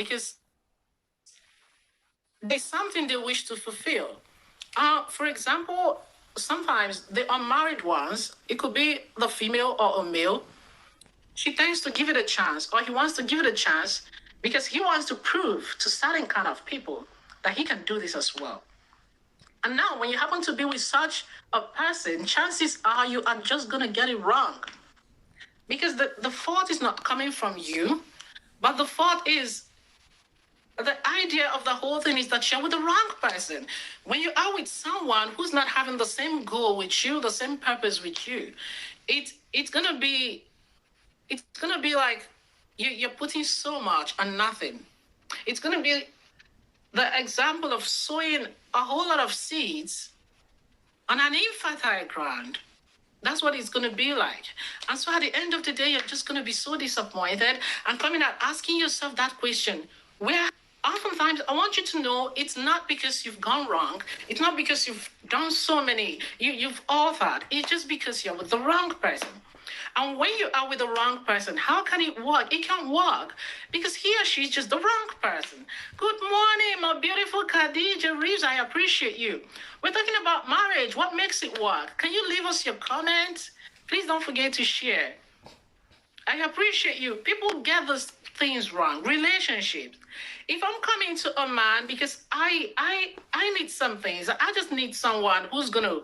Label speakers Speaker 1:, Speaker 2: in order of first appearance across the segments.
Speaker 1: because there's something they wish to fulfill. For example, sometimes the unmarried ones, it could be the female or a male, she tends to give it a chance, or he wants to give it a chance because he wants to prove to certain kind of people that he can do this as well. And now, when you happen to be with such a person, chances are you are just going to get it wrong. Because the fault is not coming from you, but the fault is the idea of the whole thing is that you're with the wrong person. When you are with someone who's not having the same goal with you, the same purpose with you, it's gonna be like you're putting so much on nothing. It's gonna be the example of sowing a whole lot of seeds on an infertile ground. That's what it's going to be like. And so at the end of the day, you're just going to be so disappointed and coming out asking yourself that question, where oftentimes I want you to know it's not because you've gone wrong. It's not because you've done so many, you've authored. It's just because you're with the wrong person. And when you are with the wrong person, how can it work? It can't work because he or she's just the wrong person. Good morning, my beautiful Khadija Reeves. I appreciate you. We're talking about marriage. What makes it work? Can you leave us your comments? Please don't forget to share. I appreciate you. People get those things wrong. Relationships. If I'm coming to a man because I need some things, I just need someone who's gonna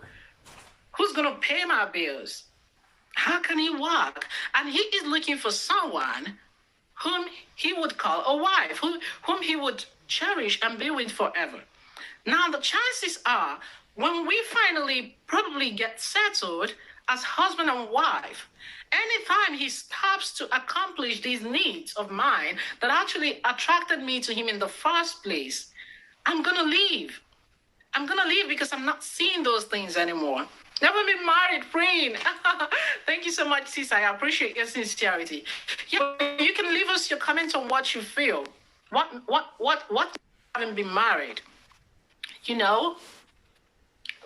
Speaker 1: pay my bills. How can he work? And he is looking for someone whom he would call a wife, whom he would cherish and be with forever. Now, the chances are, when we finally probably get settled as husband and wife, anytime he stops to accomplish these needs of mine that actually attracted me to him in the first place, I'm going to leave. I'm going to leave because I'm not seeing those things anymore. Never been married, praying. Thank you so much, sis. I appreciate your sincerity. Yeah, you can leave us your comments on what you feel. What haven't been married? You know,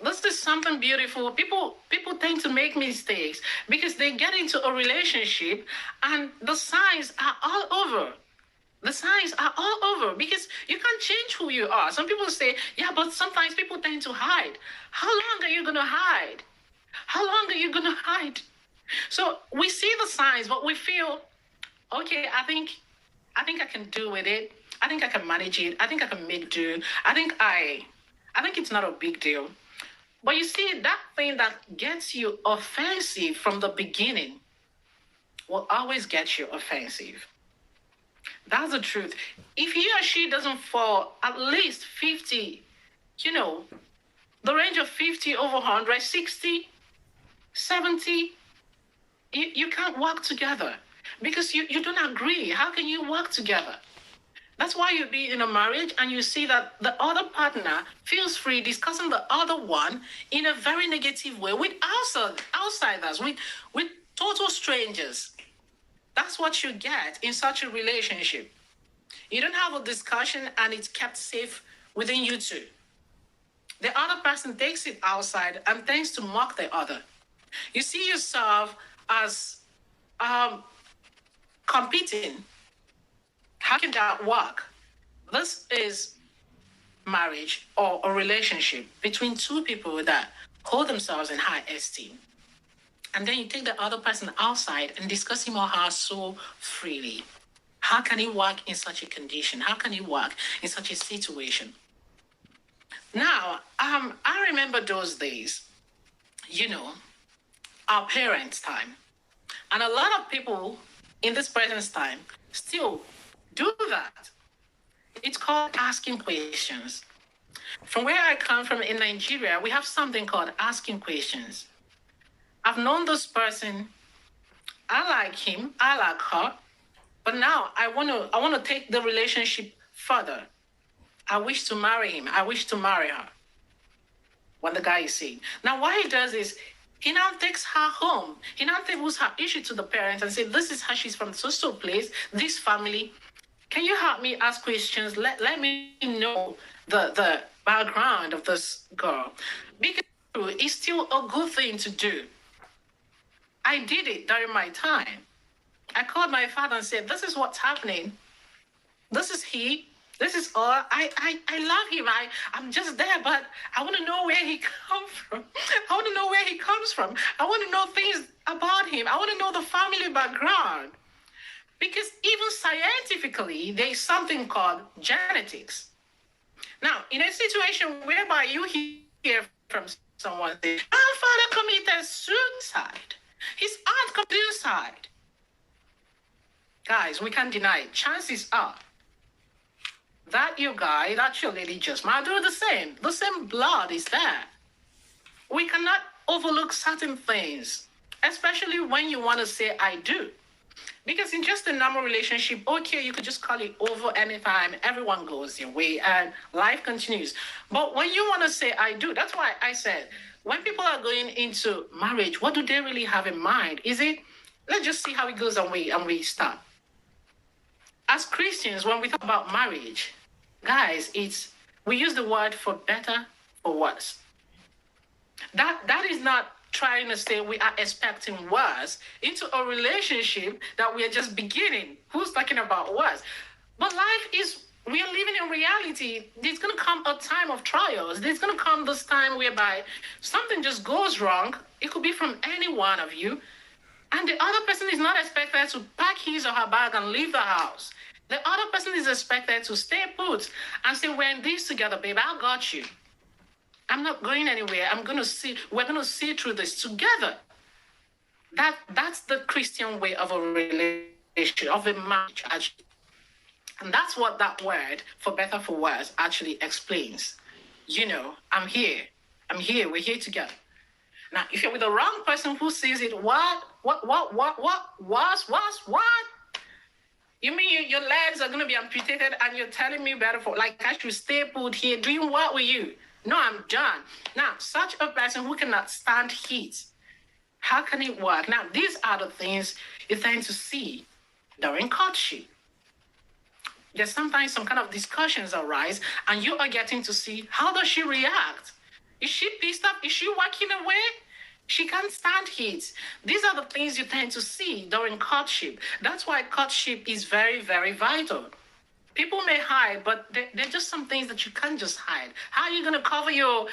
Speaker 1: this is something beautiful. People tend to make mistakes because they get into a relationship and the signs are all over. The signs are all over because you can't change who you are. Some people say, yeah, but sometimes people tend to hide. How long are you going to hide? How long are you going to hide? So we see the signs, but we feel, okay, I think I can do with it. I think I can manage it. I think I can make do. I think it's not a big deal. But you see, that thing that gets you offensive from the beginning will always get you offensive. That's the truth. If he or she doesn't fall at least 50, the range of 50 over 100, 60, 70, you can't work together because you don't agree. How can you work together? That's why you be in a marriage and you see that the other partner feels free discussing the other one in a very negative way with outsiders, with total strangers. That's what you get in such a relationship. You don't have a discussion and it's kept safe within you two. The other person takes it outside and tends to mock the other. You see yourself as competing. How can that work? This is marriage or a relationship between two people that hold themselves in high esteem. And then you take the other person outside and discuss him or her so freely. How can it work in such a condition? How can it work in such a situation? Now, I remember those days, our parents' time. And a lot of people in this present time still do that. It's called asking questions. From where I come from in Nigeria, we have something called asking questions. I've known this person. I like him. I like her. But now I want to take the relationship further. I wish to marry him. I wish to marry her. When the guy is saying. Now what he does is he now takes her home. He now tables her issue to the parents and says, this is how she's from so place, this family. Can you help me ask questions? Let me know the background of this girl. Because it's still a good thing to do. I did it during my time. I called my father and said, this is what's happening. This is he? This is all. I love him. I'm just there, but I want to know where he comes from. I want to know where he comes from. I want to know things about him. I want to know the family background. Because even scientifically, there's something called genetics. Now, in a situation whereby you hear from someone say, "My father committed suicide. His aunt committed suicide." Guys, we can't deny it. Chances are that your guy, that your lady just might do the same. The same blood is there. We cannot overlook certain things, especially when you want to say "I do." Because in just a normal relationship, okay, you could just call it over anytime. Everyone goes their way and life continues. But when you want to say "I do," that's why I said, when people are going into marriage, what do they really have in mind? Is it, let's just see how it goes and we start. As Christians, when we talk about marriage, guys, we use the word for better or worse. That is not trying to say we are expecting worse into a relationship that we are just beginning. Who's talking about worse? But life is, we are living in reality. There's going to come a time of trials. There's going to come this time whereby something just goes wrong. It could be from any one of you. And the other person is not expected to pack his or her bag and leave the house. The other person is expected to stay put and say, "We're in this together, babe. I got you. I'm not going anywhere. We're gonna see through this together." That's the Christian way of a relationship, of a marriage, actually. And that's what that word for better for worse actually explains. I'm here. We're here together. Now, if you're with the wrong person who sees it, what? You mean your legs are gonna be amputated and you're telling me better for, like, I should stay put here doing what with you? No, I'm done. Now, such a person who cannot stand heat, how can it work? Now, these are the things you tend to see during courtship. There's sometimes some kind of discussions arise, and you are getting to see, how does she react? Is she pissed off? Is she walking away? She can't stand heat. These are the things you tend to see during courtship. That's why courtship is very, very vital. People may hide, but they're just some things that you can't just hide. How are you going to cover your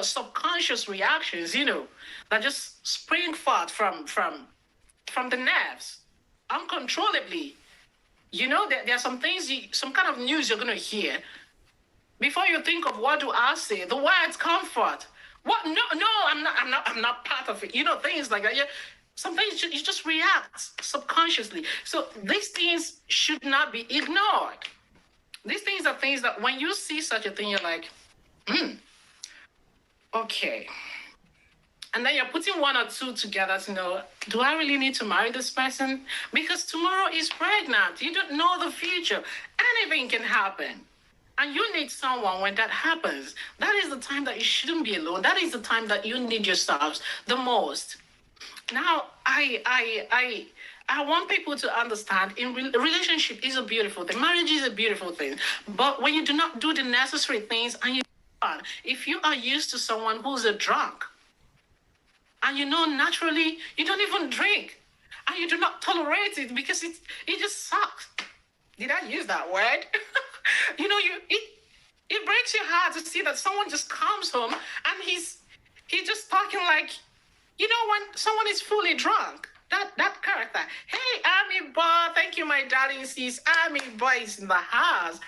Speaker 1: subconscious reactions, that just spring forth from the nerves uncontrollably? There are some things, some kind of news you're going to hear. Before you think of what do I say, the words comfort. What? No, I'm not part of it. Things like that. Yeah. Some things you just react subconsciously. So these things should not be ignored. These things are things that when you see such a thing, you're like, okay. And then you're putting one or two together to know, do I really need to marry this person? Because tomorrow is pregnant. You don't know the future. Anything can happen. And you need someone when that happens. That is the time that you shouldn't be alone. That is the time that you need yourselves the most. Now, I want people to understand, relationship is a beautiful thing. Marriage is a beautiful thing. But when you do not do the necessary things, and if you are used to someone who's a drunk, and naturally you don't even drink, and you do not tolerate it because it just sucks. Did I use that word? It breaks your heart to see that someone just comes home and he's just talking like, when someone is fully drunk, that character. Hey, Army boy, thank you, my darling sis. Army boy is in the house.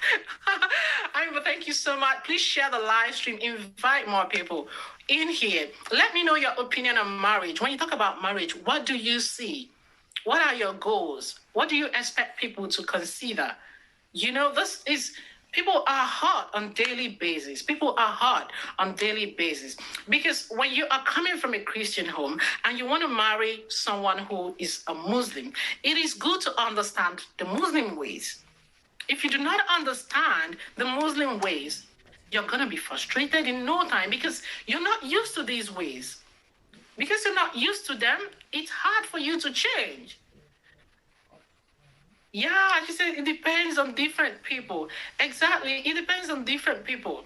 Speaker 1: Army boy, thank you so much. Please share the live stream. Invite more people in here. Let me know your opinion on marriage. When you talk about marriage, what do you see? What are your goals? What do you expect people to consider? This is, people are hard on daily basis. People are hard on daily basis. Because when you are coming from a Christian home and you want to marry someone who is a Muslim, it is good to understand the Muslim ways. If you do not understand the Muslim ways, you're going to be frustrated in no time because you're not used to these ways. Because you're not used to them, it's hard for you to change. Yeah, she said it depends on different people. Exactly, it depends on different people.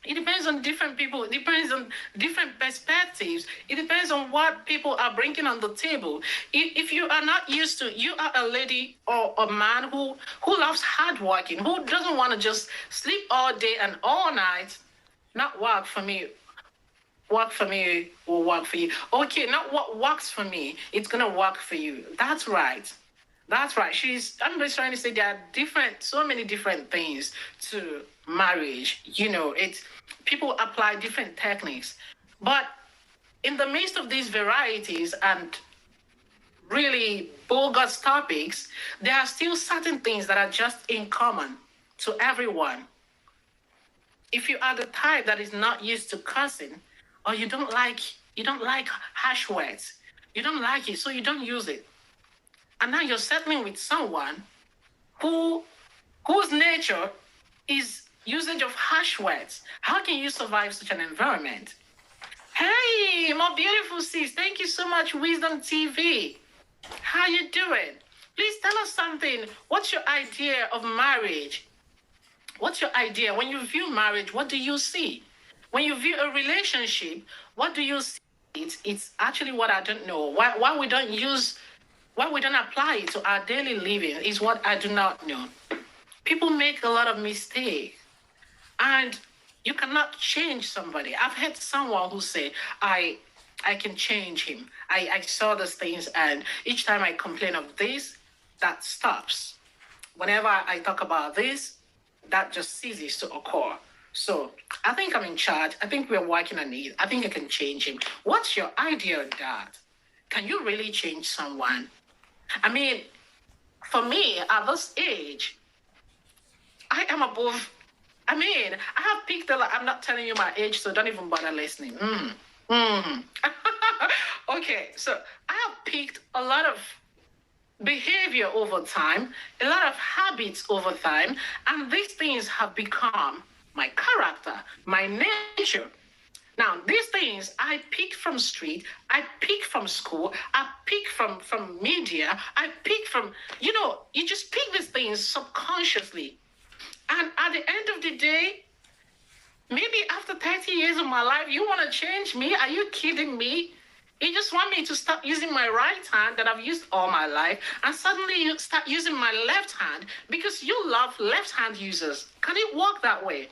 Speaker 1: It depends on different people. It depends on different perspectives. It depends on what people are bringing on the table. If you are not used to, you are a lady or a man who loves hard working, who doesn't want to just sleep all day and all night, not work for me. Work for me will work for you. Okay, not what works for me. It's gonna work for you. That's right. That's right. I'm just trying to say there are so many different things to marriage. It's people apply different techniques. But in the midst of these varieties and really bogus topics, there are still certain things that are just in common to everyone. If you are the type that is not used to cussing, or you don't like harsh words, you don't like it, so you don't use it. And now you're settling with someone who whose nature is usage of harsh words. How can you survive such an environment? Hey, my beautiful sis, thank you so much, Wisdom TV. How you doing? Please tell us something. What's your idea of marriage? What's your idea? When you view marriage, what do you see? When you view a relationship, what do you see? It's actually what I don't know. Why we don't apply it to our daily living is what I do not know. People make a lot of mistakes, and you cannot change somebody. I've had someone who say, I can change him. I saw those things, and each time I complain of this, that stops. Whenever I talk about this, that just ceases to occur. So I think I'm in charge. I think we're working on it. I think I can change him. What's your idea of that? Can you really change someone? I mean, for me, at this age, I am above. I mean, I have picked a lot. I'm not telling you my age, so don't even bother listening. Okay, so I have picked a lot of behavior over time, a lot of habits over time, and these things have become my character, my nature. Now, these things I pick from street, I pick from school, I pick from media, I pick from, you just pick these things subconsciously. And at the end of the day, maybe after 30 years of my life, you want to change me? Are you kidding me? You just want me to stop using my right hand that I've used all my life, and suddenly you start using my left hand because you love left hand users. Can it work that way?